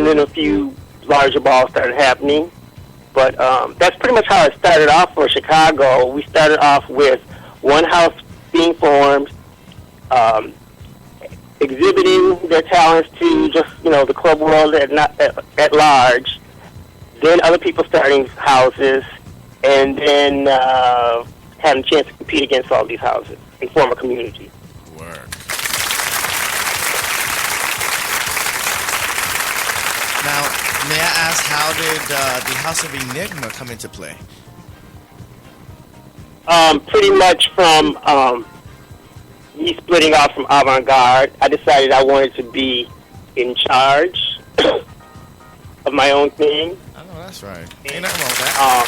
then a few larger balls started happening. But that's pretty much how it started off for Chicago. We started off with one house being formed, exhibiting their talents to just, the club world at large. Then other people starting houses, and then having a chance to compete against all these houses and form a community. Word. Now, may I ask, how did the House of Enigma come into play? Pretty much from me splitting off from Avant-Garde, I decided I wanted to be in charge of my own thing. I know, that's right. Ain't nothing wrong with that.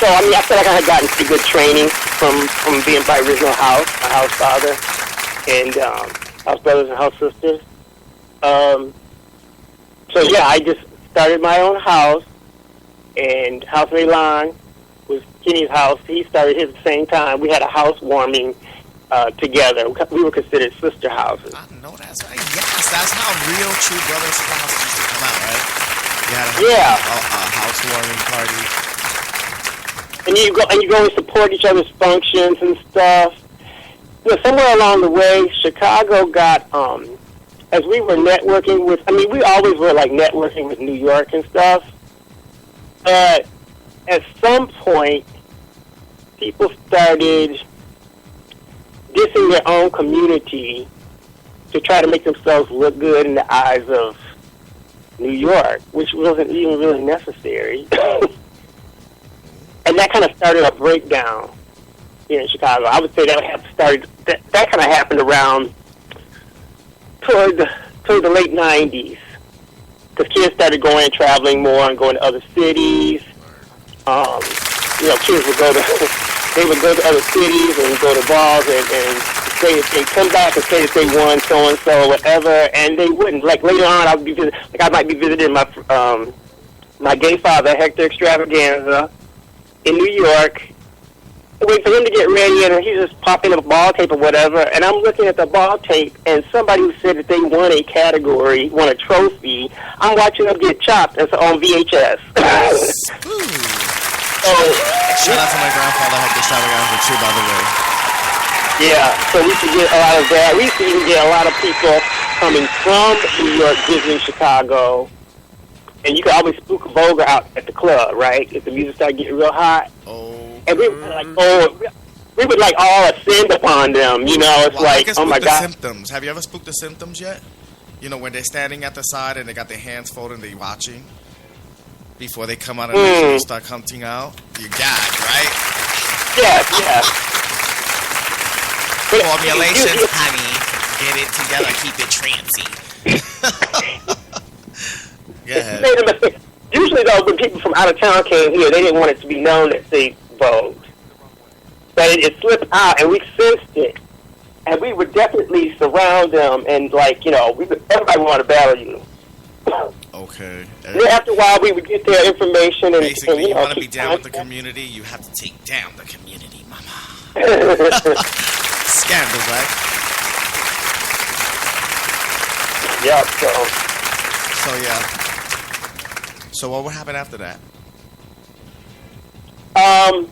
So, I feel like I had gotten pretty good training from being my original house, my house father, and house brothers and house sisters. So, yeah, I just started my own house, and House of Elan was Kenny's house. He started his at the same time. We had a housewarming together. We were considered sister houses. I know that's right. Yes, that's how real true brother and sister houses used to come out, right? You had a housewarming party. And you go and support each other's functions and stuff. Somewhere along the way, Chicago got as we were networking with, we always were like networking with New York and stuff. But at some point, people started dissing their own community to try to make themselves look good in the eyes of New York, which wasn't even really necessary. And that kind of started a breakdown here in Chicago. I would say that kind of happened around toward the late 90s, because kids started going and traveling more and going to other cities. Kids would go to other cities and go to balls and say that they come back and say that they won so and so or whatever, and they wouldn't. Like later on, I might be visiting my gay father, Hector Extravaganza, in New York. Wait for him to get ready, and he's just popping a ball tape or whatever, and I'm looking at the ball tape, and somebody who said that they won a category, won a trophy, I'm watching them get chopped on VHS. Shout out to my grandfather, Hector Extravaganza, too, by the way. Yeah, so we used to get a lot of that. We used to even get a lot of people coming from New York visiting Chicago, and you could always spook a vulgar out at the club, right? If the music started getting real hot. And we would all ascend upon them, It's oh my God. Symptoms. Have you ever spooked the Symptoms yet? When they're standing at the side and they got their hands folded and they're watching before they come out and they start coming out. You gagged, right? Yeah. Formulations, honey. Get it together. Keep it trancy. Go ahead. Usually, though, when people from out of town came here, they didn't want it to be known that they voted. But it slipped out, and we sensed it. And we would definitely surround them, and, everybody wanted to battle you. Okay. And then after a while, we would get their information. And, basically, you want to be down with the community, you have to take down the community, mama. Scandal, right? Yep, So, yeah. So what would happen after that? So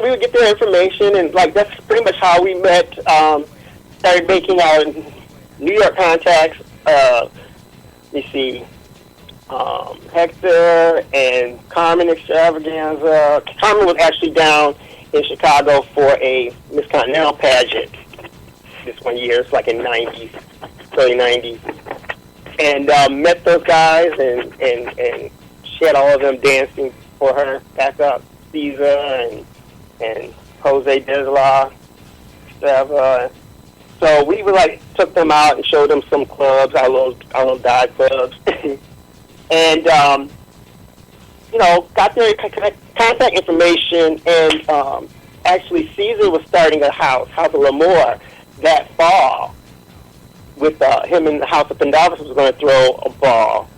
we would get their information, and that's pretty much how we met. Started making our New York contacts. Let me see, Hector and Carmen Extravaganza. Carmen was actually down in Chicago for a Miss Continental pageant this one year. It's like in '90s, early '90s. And met those guys, and she had all of them dancing for her. Back up, Caesar and Jose Desla, Stava. So we took them out and showed them some clubs, our little dive clubs, and got their contact information. And actually, Caesar was starting a House of L'Amour, that fall. With him and the House of Pendavis was going to throw a ball.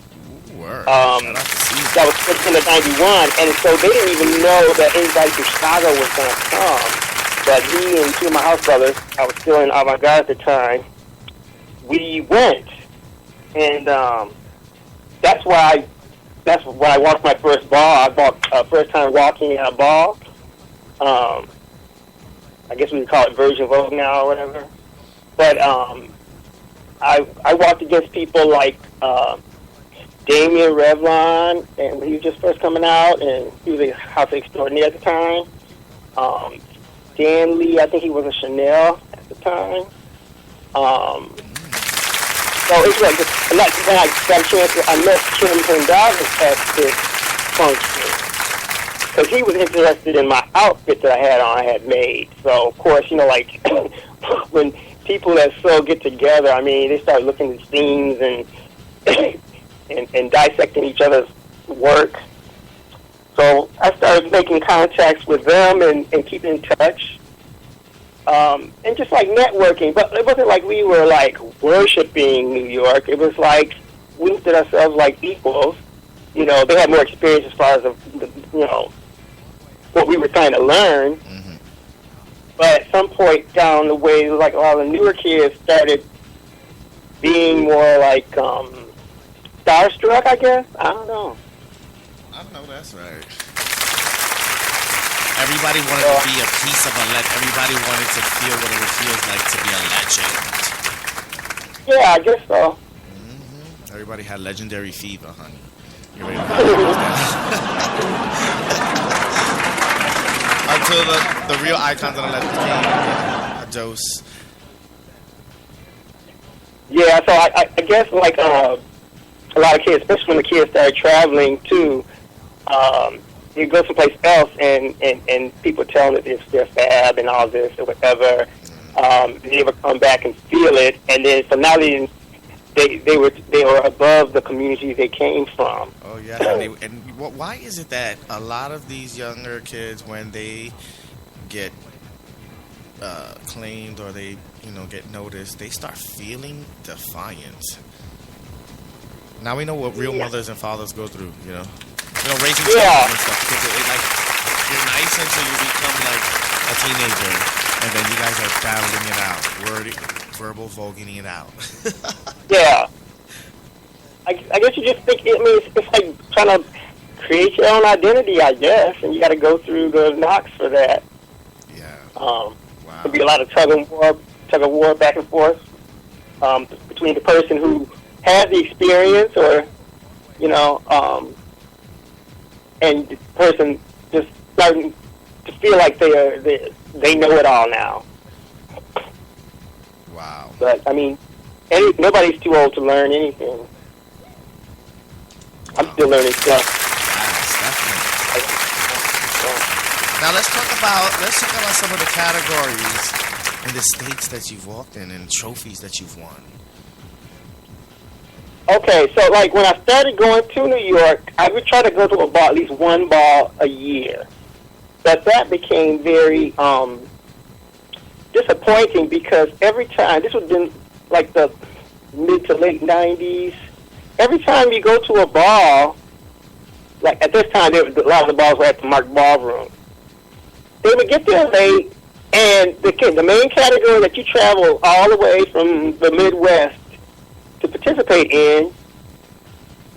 That was in the '91, and so they didn't even know that anybody from Chicago was going to come. But me and two of my house brothers, I was still in Avant-Garde at the time, we went. And that's when I walked my first ball. I walked first time walking in a ball. I guess we would call it Virgin Vogue now or whatever. But I walked against people like Damien Revlon, and he was just first coming out, and he was a house extraordinaire at the time. Dan Lee, I think he was a Chanel at the time. So it's like, when I got a chance, I met Kim Pendavis at this function because he was interested in my outfit that I had made. So of course, like when people that sew get together, I mean, they start looking at seams and dissecting each other's work. So I started making contacts with them and keeping in touch. And just like networking, but it wasn't like we were like worshiping New York. It was like we looked at ourselves like equals. They had more experience as far as what we were trying to learn. Mm-hmm. But at some point down the way, like a lot of the newer kids started being more like starstruck, I guess. I don't know. That's right. Everybody wanted to be a piece of a legend. Everybody wanted to feel what it feels like to be a legend. Yeah, I guess so. Mm-hmm. Everybody had legendary fever, honey. You ready until the real icons of the legend came. A dose. Yeah, so I guess like a lot of kids, especially when the kids started traveling too, you go someplace else and people tell them that they're fab and all this or whatever. They ever come back and feel it, and then so now they were above the community they came from. Oh yeah, and why is it that a lot of these younger kids, when they get claimed or they get noticed, they start feeling defiant? Now we know what real mothers and fathers go through, raising children and stuff. Because you're nice until you become like a teenager, and then you guys are battling it out, verbal voguing it out. Yeah. I guess you just think, it's like trying to create your own identity, I guess, and you got to go through the knocks for that. Yeah. Wow. There'll be a lot of tug of war back and forth between the person who has the experience, or and the person just starting to feel like they know it all now. Wow. But I mean, nobody's too old to learn anything. Wow. I'm still learning stuff. Yes, definitely. Now let's talk about some of the categories and the states that you've walked in and trophies that you've won. Okay, so like when I started going to New York, I would try to go to a ball, at least one ball a year. But that became very disappointing because every time, this would have been like the mid to late 90s, every time you go to a ball, like at this time, a lot of the balls were at the Mark Ballroom. They would get there late, and the main category that you travel all the way from the Midwest to participate in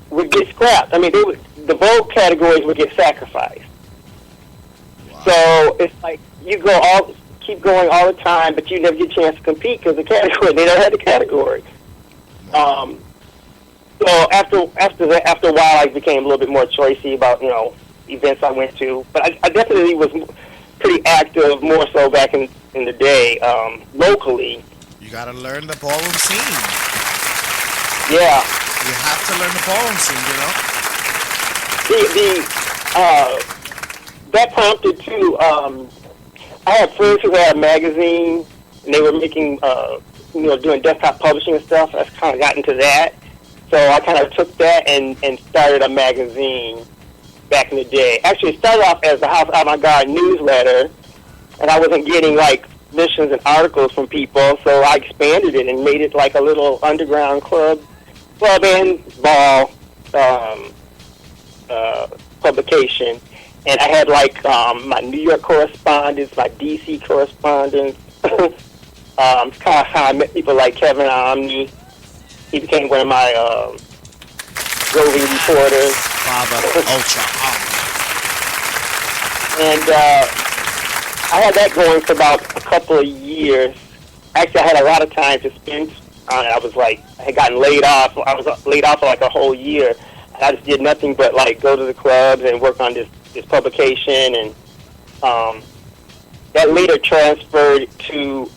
would get scrapped. I mean, the Vogue categories would get sacrificed. Wow. So it's like you keep going all the time, but you never get a chance to compete because they never had the category. So after a while, I became a little bit more choicey about events I went to. But I definitely was pretty active, more so back in the day, locally. You got to learn the ballroom scene. Yeah. You have to learn the ballroom scene, that prompted too. I had friends who had a magazine, and they were making, doing desktop publishing and stuff. I kind of got into that. So I kind of took that and started a magazine back in the day. Actually, it started off as the House Avant-Garde newsletter, and I wasn't getting like missions and articles from people, so I expanded it and made it like a little underground club and ball publication. And I had like my New York correspondence, my DC correspondence. It's kind of how I met people like Kevin Omni. He became one of my roving reporters. Father Ultra. And I had that going for about a couple of years. Actually, I had a lot of time to spend on it. I had gotten laid off. I was laid off for like a whole year. And I just did nothing but like go to the clubs and work on this publication. And that later transferred to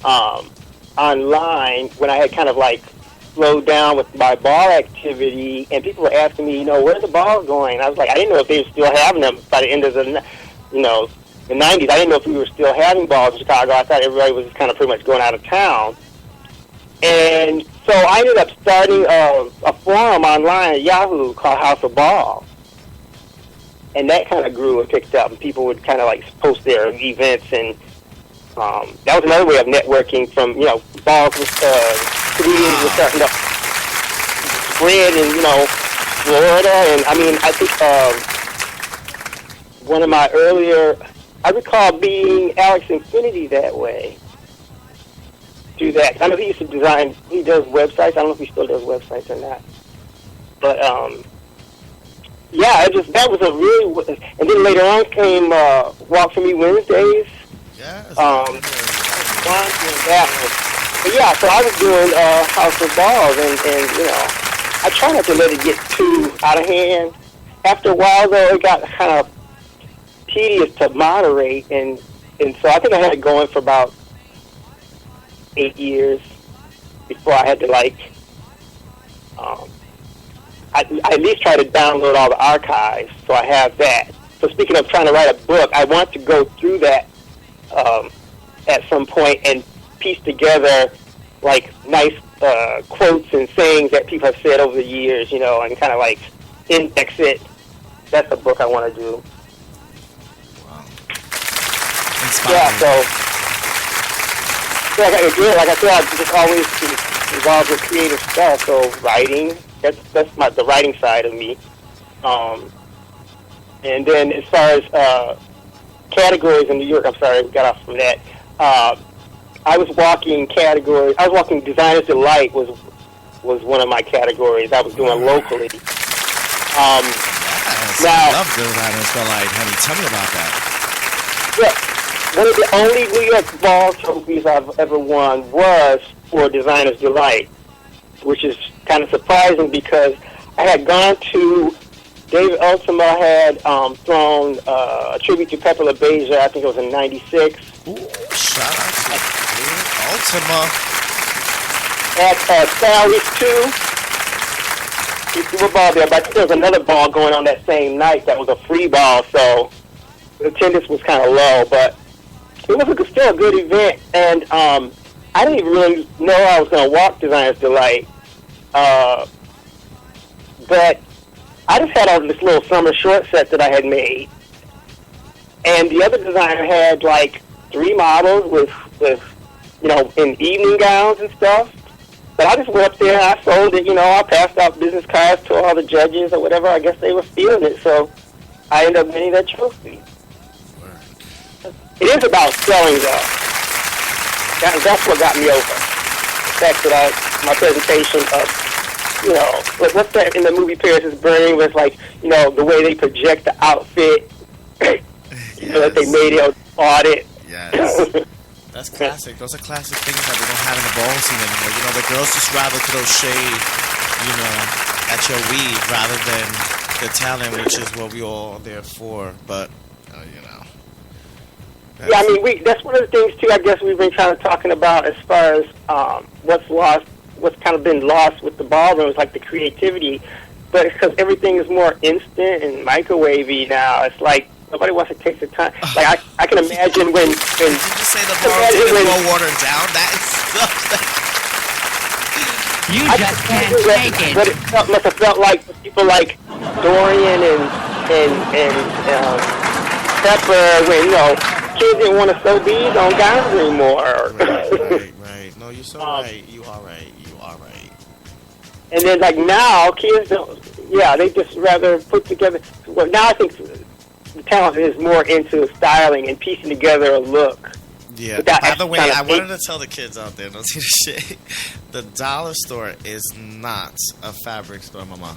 online when I had kind of like slowed down with my bar activity. And people were asking me, where's the bars going? I was like, I didn't know if they were still having them by the end of the 90s. I didn't know if we were still having balls in Chicago. I thought everybody was kind of pretty much going out of town. And so I ended up starting a forum online at Yahoo called House of Balls. And that kind of grew and picked up. And people would kind of like post their events. And that was another way of networking from, balls with comedians were starting to spread in, Florida. And I mean, I think one of my earlier... I recall being Alex Infinity that way. Do that. I know he used to design. He does websites. I don't know if he still does websites or not. But yeah, that was a really. And then later on came Walk for Me Wednesdays. Yes. But yeah, so I was doing House of Balls, and I try not to let it get too out of hand. After a while, though, it got kind of tedious to moderate, and so I think I had it going for about 8 years before I had to I at least try to download all the archives, so I have that. So speaking of trying to write a book, I want to go through that at some point and piece together like nice quotes and sayings that people have said over the years, and kind of like index it. That's a book I want to do. Yeah, so like I said, I've just always been involved with creative stuff. So writing, that's the writing side of me. And then as far as categories in New York, I'm sorry, we got off from that. I was walking categories. I was walking Designer's Delight was one of my categories I was doing locally. Yes, I love Designer's Delight, honey. Tell me about that. Yeah. One of the only New York ball trophies I've ever won was for Designer's Delight, which is kind of surprising because I had gone to, David Ultima had thrown a tribute to Pepper LaBeija, I think it was in 96. Ooh, shout out to David Ultima. At Sally's 2. He threw a ball there, but I think there was another ball going on that same night that was a free ball, so the attendance was kind of low, but it was still a good event, and I didn't even really know I was going to walk Designer's Delight, but I just had this little summer short set that I had made, and the other designer had like 3 models with in evening gowns and stuff, but I just went up there and I sold it, I passed out business cards to all the judges or whatever. I guess they were feeling it, so I ended up winning that trophy. It is about selling, though. That's what got me over. The fact that my presentation of, what's that in the movie Paris is Burning, was like, the way they project the outfit, that they made it, audit. Yes. That's classic. Those are classic things that we don't have in the ball scene anymore. The girls just rather throw shade, at your weed rather than the talent, which is what we all there for. But, yeah, I mean, that's one of the things, too, I guess we've been kind of talking about as far as what's kind of been lost with the ballroom is like the creativity. But it's because everything is more instant and microwavy now. It's like nobody wants to take the time. Like, I can imagine when did you just say the ballroom didn't go watered down? That is stuff you just can't take it. But it must have felt like people like Dorian and Pepper when, kids didn't want to sew beads on gowns anymore. Right. No, you're so right. You are right. And then, like, now, kids don't, they just rather put together, well, now I think the talent is more into styling and piecing together a look. Yeah. By the way, I wanted to tell the kids out there, don't see the shit. The dollar store is not a fabric store, Mama.